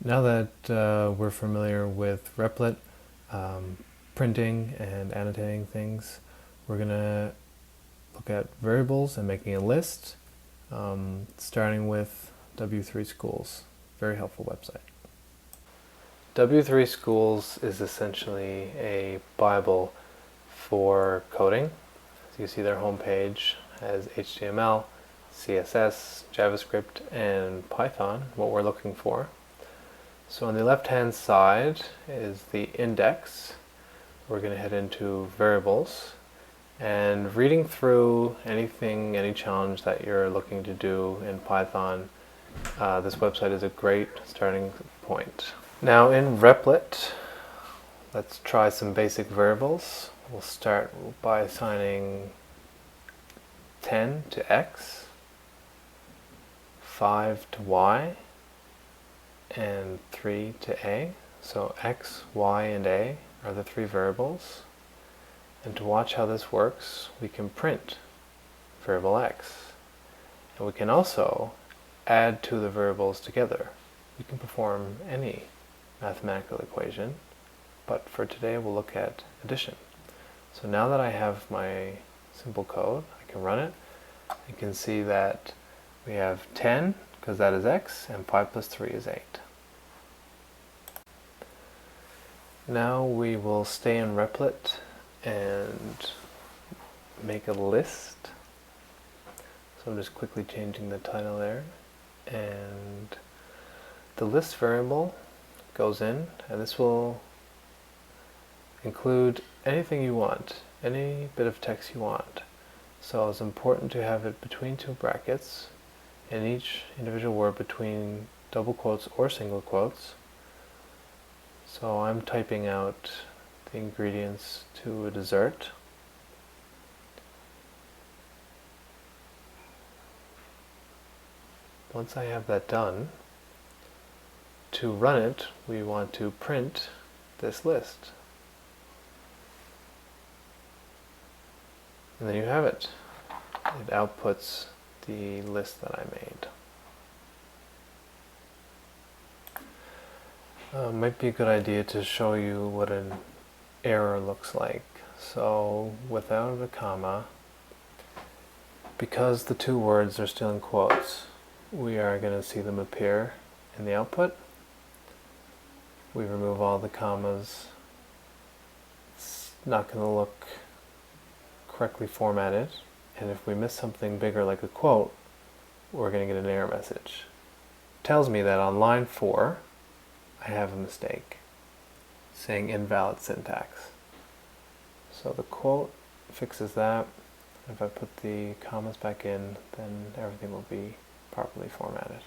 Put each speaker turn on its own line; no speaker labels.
Now that we're familiar with Replit, printing and annotating things, we're going to look at variables and making a list, starting with W3 Schools. Very helpful website. W3 Schools is essentially a Bible for coding. As you see, their homepage has HTML, CSS, JavaScript, and Python, what we're looking for. So on the left-hand side is the index. We're going to head into variables, and reading through any challenge that you're looking to do in Python, this website is a great starting point. Now in Replit, let's try some basic variables. We'll start by assigning 10 to x, 5 to y, and 3 to a. So x, y, and a are the three variables. And to watch how this works, we can print variable x. And we can also add two of the variables together. We can perform any mathematical equation, but for today we'll look at addition. So now that I have my simple code, I can run it. You can see that we have 10, because that is x, and 5 plus 3 is 8. Now we will stay in Replit and make a list. So I'm just quickly changing the title there. And the list variable goes in, and this will include anything you want, any bit of text you want. So it's important to have it between two brackets, and each individual word between double quotes or single quotes. So I'm typing out the ingredients to a dessert. Once I have that done, to run it, we want to print this list. And then you have it. It outputs the list that I made. Might be a good idea to show you what an error looks like. So without a comma, because the two words are still in quotes, we are going to see them appear in the output. We remove all the commas. It's not going to look correctly formatted, and if we miss something bigger like a quote, we're going to get an error message. It tells me that on line 4 I have a mistake saying invalid syntax. So the quote fixes that. If I put the commas back in, then everything will be properly formatted.